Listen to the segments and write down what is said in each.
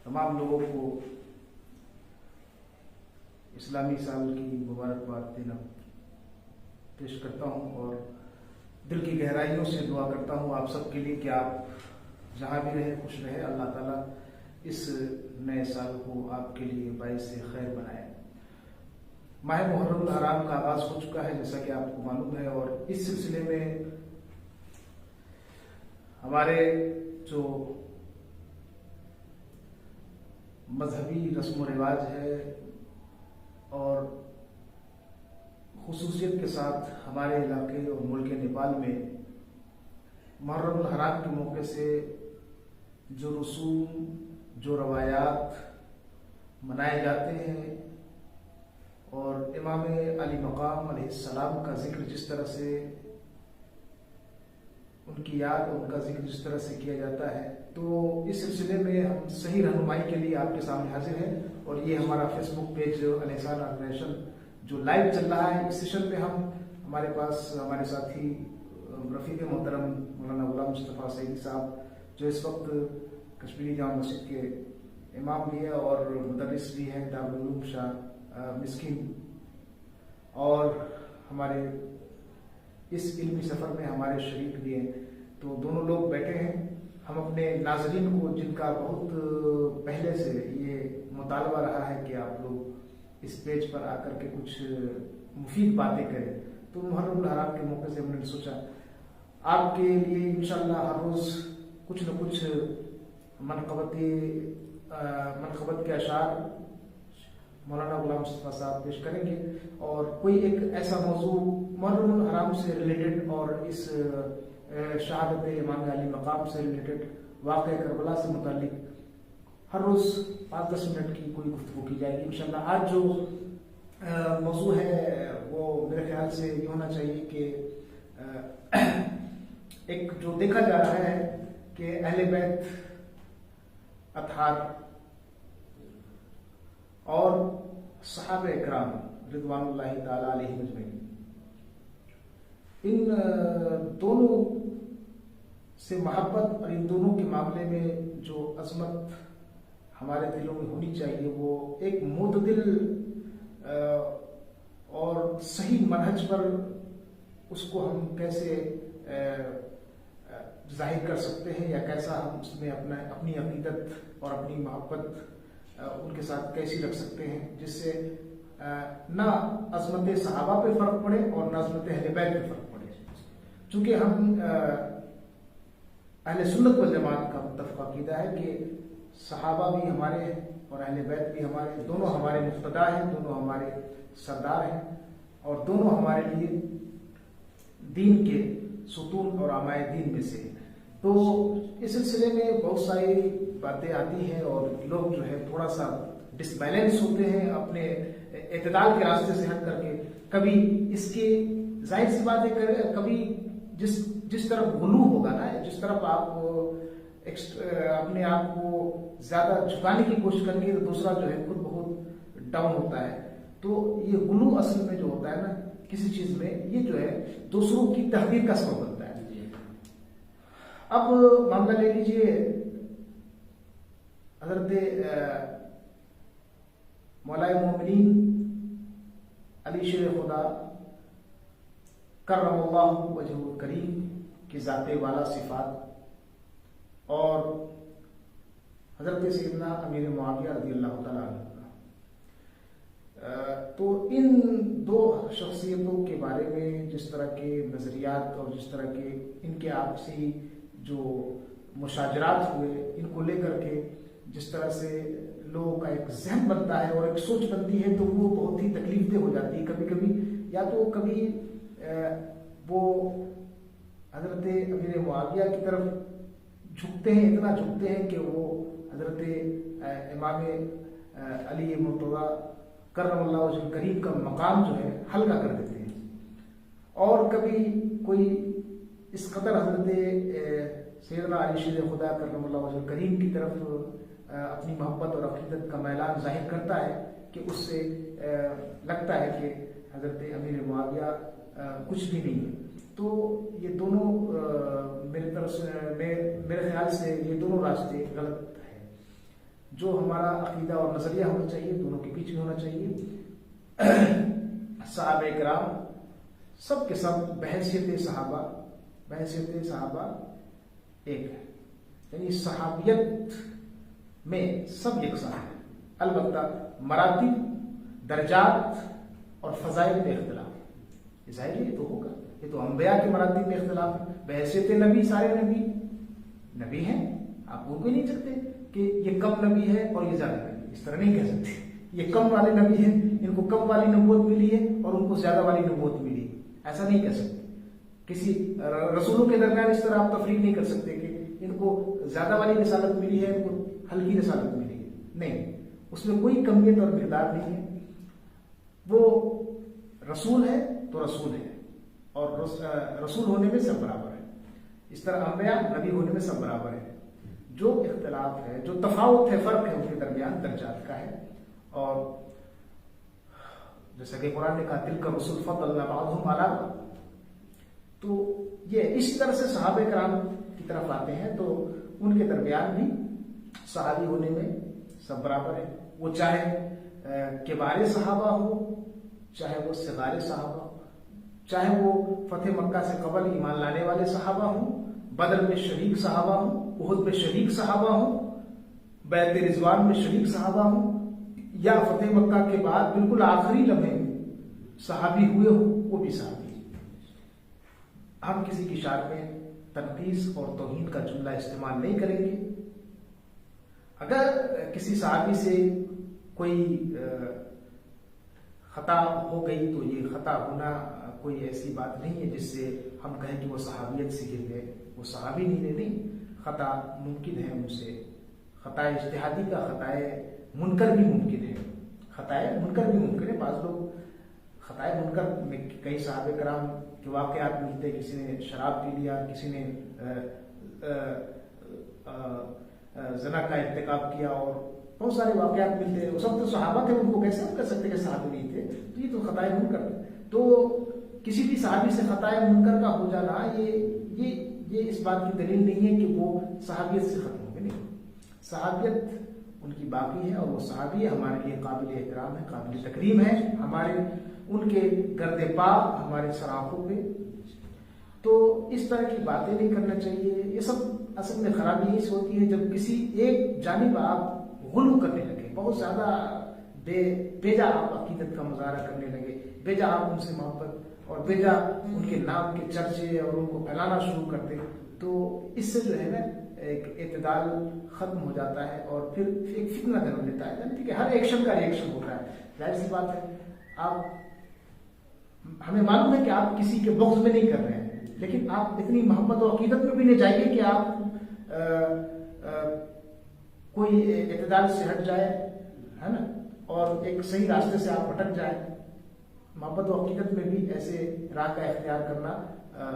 تمام لوگوں کو اسلامی سال کی مبارکباد دینا پیش کرتا ہوں اور دل کی گہرائیوں سے دعا کرتا ہوں آپ سب کے لیے کہ آپ جہاں بھی رہے خوش رہے. اللہ تعالیٰ اس نئے سال کو آپ کے لیے باعث خیر بنائے. ماہ محرم الحرام کا آغاز ہو چکا ہے جیسا کہ آپ کو معلوم ہے, اور اس سلسلے میں ہمارے جو مذہبی رسم و رواج ہے اور خصوصیت کے ساتھ ہمارے علاقے اور ملک نیپال میں محرم الحرام کے موقع سے جو رسوم جو روایات منائے جاتے ہیں اور امام علی مقام علیہ السلام کا ذکر جس طرح سے ان کی یاد اور ان کا ذکر جس طرح سے کیا جاتا ہے, تو اس سلسلے میں ہم صحیح رہنمائی کے لیے آپ کے سامنے حاضر ہیں. اور یہ ہمارا فیس بک پیج الحسان آرگنائزیشن جو لائیو چل رہا ہے, اس سیشن میں ہمارے پاس ہمارے ساتھی رفیق محترم مولانا غلام مصطفیٰ سعیدی صاحب جو اس وقت کشمیری جامع مسجد کے امام بھی ہے اور مدرس بھی ہیں دارالعلوم شاہ مسکین, اور ہمارے اس علمی سفر میں ہمارے شریک بھی ہیں. تو دونوں لوگ بیٹھے ہیں. ہم اپنے ناظرین کو جن کا بہت پہلے سے یہ مطالبہ رہا ہے کہ آپ لوگ اس پیج پر آ کر کے کچھ مفید باتیں کریں, تو محرم الحرام کے موقع سے ہم نے سوچا آپ کے لیے انشاءاللہ ہر روز کچھ نہ کچھ منقبت کے اشعار مولانا غلام مصطفیٰ صاحب پیش کریں گے, اور کوئی ایک ایسا موضوع محرم الحرام سے ریلیٹڈ اور اس شہادت امام علی مقام سے ریلیٹڈ واقعہ کربلا سے متعلق ہر روز 5-10 منٹ کی کوئی گفتگو کی جائے گی انشاءاللہ. آج جو موضوع ہے وہ میرے خیال سے یہ ہونا چاہیے کہ ایک جو دیکھا جا رہا ہے کہ اہل بیت اطہار اور صحابہ اکرام رضوان اللہ تعالی علیہم اجمعین, ان دونوں سے محبت اور ان دونوں کے معاملے میں جو عظمت ہمارے دلوں میں ہونی چاہیے وہ ایک معتدل اور صحیح منہج پر اس کو ہم کیسے ظاہر کر سکتے ہیں یا کیسا ہم اس میں اپنی عقیدت اور اپنی محبت ان کے ساتھ کیسی رکھ سکتے ہیں جس سے نہ عظمت صحابہ پہ فرق پڑے اور نہ عظمت اہل بیت پہ فرق پڑے. چونکہ ہم اہل سنت والجماعت کا متفق عقیدہ ہے کہ صحابہ بھی ہمارے ہیں اور اہل بیت بھی ہمارے, دونوں ہمارے مقتدا ہیں, دونوں ہمارے سردار ہیں اور دونوں ہمارے لیے دین کے ستون اور عمائے دین میں سے. تو اس سلسلے میں بہت ساری باتیں آتی ہیں اور لوگ جو ہے تھوڑا سا ڈس بیلنس ہوتے ہیں اپنے اعتدال کے راستے سے ہٹ کر کے. کبھی اس کے ظاہر سی باتیں کریں, کبھی جس طرف غلو ہوگا نا, جس طرف آپ اپنے آپ کو زیادہ جھکانے کی کوشش کریں گے تو دوسرا جو ہے خود بہت ڈاؤن ہوتا ہے. تو یہ غلو اصل میں جو ہوتا ہے نا کسی چیز میں, یہ جو ہے دوسروں کی تحقیر کا سبب بنتا ہے. اب معاملہ لے لیجیے حضرت مولا مومنین علی شیر خدا کرم اللہ وجہ کریم کی ذات والا صفات اور حضرت سیدنا امیر معاویہ رضی اللہ تعالیٰ عنہ, تو ان دو شخصیتوں کے بارے میں جس طرح کے نظریات اور جس طرح کے ان کے آپسی جو مشاجرات ہوئے, ان کو لے کر کے جس طرح سے لوگوں کا ایک ذہن بنتا ہے اور ایک سوچ بنتی ہے, تو وہ بہت ہی تکلیف دہ ہو جاتی ہے. کبھی کبھی یا تو کبھی وہ حضرت امیر معاویہ کی طرف جھکتے ہیں, اتنا جھکتے ہیں کہ وہ حضرت امام علی مرتضیٰ کرم اللہ وجہ کریم کا مقام جو ہے ہلکا کر دیتے ہیں, اور کبھی کوئی اس قدر حضرت سیدنا علی شیر خدا کرم اللہ وجہ کریم کی طرف اپنی محبت اور عقیدت کا میلان ظاہر کرتا ہے کہ اس سے لگتا ہے کہ حضرت امیر معاویہ کچھ بھی نہیں ہے. تو یہ دونوں میرے خیال سے یہ دونوں راستے غلط ہیں. جو ہمارا عقیدہ اور نظریہ ہونا چاہیے دونوں کے بیچ میں ہونا چاہیے. صحابہ کرام سب کے سب بحیثیت صحابہ ایک ہے، یعنی صحابیت میں سب یکساں ہے. البتہ مراتب، درجات اور فضائل میں اختلاف ہے. ظاہر ہے یہ تو ہوگا، یہ تو انبیاء کے مراتب میں اختلاف ہے. بحیثیت نبی سارے نبی ہیں، آپ بول کے نہیں سکتے کہ یہ کم نبی ہے اور یہ زیادہ نبی، اس طرح نہیں کہہ سکتے. یہ کم والے نبی ہیں، ان کو کم والی نبوت ملی ہے اور ان کو زیادہ والی نبوت ملی ہے، ایسا نہیں کہہ سکتے. کسی رسولوں کے درمیان اس طرح آپ تفریق نہیں کر سکتے کہ ان کو زیادہ والی رسالت ملی ہے، ان کو ہلکی رسالت ملی ہے. نہیں، اس میں کوئی کمیت اور مقدار نہیں ہے. وہ رسول ہے تو رسول ہے، اور رسول ہونے میں سب برابر ہے. اس طرح انبیاء نبی ہونے میں سب برابر ہے. جو اختلاف ہے، جو تفاوت ہے، فرق ہے ان کے درمیان درجات کا ہے. اور جیسا کہ قرآن نے کہا تلک الرسل فضلنا بعضهم علی بعض، تو یہ اس طرح سے صحابہ کرام کی طرف آتے ہیں. تو ان کے درمیان بھی صحابی ہونے میں سب برابر ہے. وہ چاہے کبار صحابہ ہو، چاہے وہ صغار صحابہ ہو، چاہے وہ فتح مکہ سے قبل ایمان لانے والے صحابہ ہوں، بدر میں شریک صحابہ ہوں، احد میں شریک صحابہ ہوں، بیعت رضوان میں شریک صحابہ ہوں، یا فتح مکہ کے بعد بالکل آخری لمحے صحابی ہوئے ہوں، وہ بھی صحابی. ہم کسی کی شان میں تنقیص اور توہین کا جملہ استعمال نہیں کریں گے. اگر کسی صحابی سے کوئی خطا ہو گئی تو یہ خطا ہونا کوئی ایسی بات نہیں ہے جس سے ہم کہیں کہ وہ صحابیت سے گر گئے، وہ صحابی نہیں. خطا ممکن ہے ان سے، خطا اجتہادی کا خطا منکر بھی ممکن ہے، خطا منکر بھی ممکن ہے. بعض لوگ خطا منکر میں کئی صحابہ کرام کے واقعات ملتے ہیں، کسی نے شراب پی لیا، کسی نے زنا کا ارتکاب کیا، اور بہت سارے واقعات ملتے ہیں. وہ سب تو صحابہ تھے، ان کو کیسے ہم کر سکتے کہ صحابی نہیں تھے؟ تو یہ تو خطا منکر. تو کسی بھی صحابی سے خطا منکر کا ہو جانا یہ اس بات کی دلیل نہیں ہے کہ وہ صحابیت سے ختم ہو گئے. نہیں، صحابیت ان کی باقی ہے، اور وہ صحابی ہمارے لیے قابل احترام ہے، قابل تکریم ہے. ہمارے ان کے گرد پا ہمارے سر آنکھوں پہ. تو اس طرح کی باتیں نہیں کرنا چاہیے. یہ سب اصل میں خرابی اس ہوتی ہے جب کسی ایک جانب آپ غلو کرنے لگے، بہت زیادہ بیجا آپ عقیدت کا مظاہرہ کرنے لگے، بیجا آپ ان سے محبت اور بیجا ان کے نام کے چرچے اور ان کو پھیلانا شروع کرتے. تو اس سے جو ہے نا ایک اعتدال ختم ہو جاتا ہے، اور پھر ایک فتنہ جنم لیتا ہے. ٹھیک ہے، ہر ایکشن کا ریئیکشن ہوتا ہے، ظاہر سی بات ہے. ہمیں معلوم ہے کہ آپ کسی کے بغض میں نہیں کر رہے ہیں، لیکن آپ اتنی محبت و عقیدت میں بھی نہیں جائیں گے کہ آپ کوئی اعتدال سے ہٹ جائے، ہے نا، اور ایک صحیح راستے سے آپ بھٹک جائیں. محبت و عقیدت میں بھی ایسے راہ کا اختیار کرنا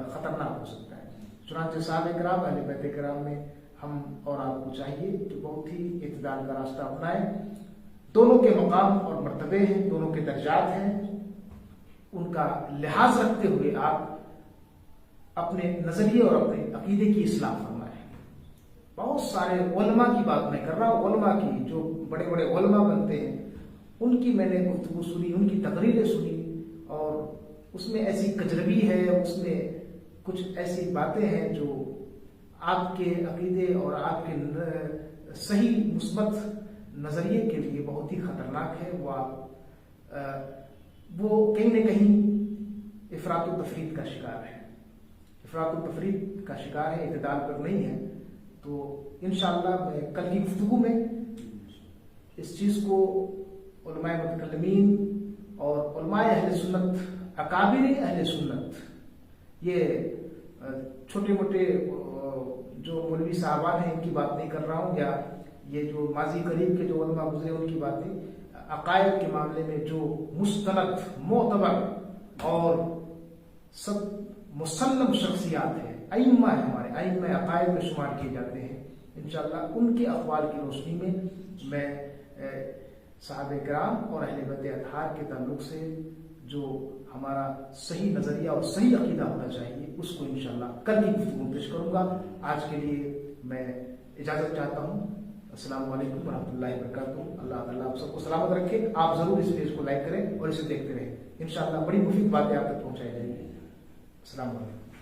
خطرناک ہو سکتا ہے. چنانچہ صحابہ کرام اہل بیت کرام میں ہم اور آپ کو چاہیے کہ بہت ہی اعتدال کا راستہ اپنائیں. دونوں کے مقام اور مرتبے ہیں، دونوں کے درجات ہیں، ان کا لحاظ رکھتے ہوئے آپ اپنے نظریے اور اپنے عقیدے کی اصلاح فرمائیں. بہت سارے علماء کی بات میں کر رہا ہوں، علماء کی، جو بڑے بڑے علماء بنتے ہیں ان کی میں نے گفتگو سنی، ان کی تقریریں سنی، اور اس میں ایسی کجربی ہے، اس میں کچھ ایسی باتیں ہیں جو آپ کے عقیدے اور آپ کے صحیح مثبت نظریے کے لیے بہت ہی خطرناک ہے. وہ کہیں نہ کہیں افراط و تفریط کا شکار ہے، افراط و تفریط کا شکار ہے، اعتدال پر نہیں ہے. تو انشاءاللہ میں کل کی گفتگو میں اس چیز کو علماء متکلمین اور علماء اہل سنت، اکابر اہل سنت، یہ چھوٹے موٹے جو مولوی صاحبان ہیں ان کی بات نہیں کر رہا ہوں، یا یہ جو ماضی قریب کے جو علماء گزرے ان کی بات نہیں. عقائد کے معاملے میں جو مستند، معتبر اور سب مسلم شخصیات ہیں، ائمہ ہیں، ہمارے ائمہ عقائد میں شمار کیے جاتے ہیں، انشاءاللہ ان کے اقوال کی روشنی میں صحابہ کرام اور اہل بیت اطہار کے تعلق سے جو ہمارا صحیح نظریہ اور صحیح عقیدہ ہونا چاہیے اس کو انشاءاللہ کل کی گفتگو پیش کروں گا. آج کے لیے میں اجازت چاہتا ہوں. السلام علیکم ورحمۃ اللہ وبرکاتہ. اللہ تعالیٰ آپ سب کو سلامت رکھے. آپ ضرور اس پیج کو لائک کریں اور اسے دیکھتے رہیں. انشاءاللہ بڑی مفید باتیں آپ تک پہنچائی جائیں گی. السلام علیکم.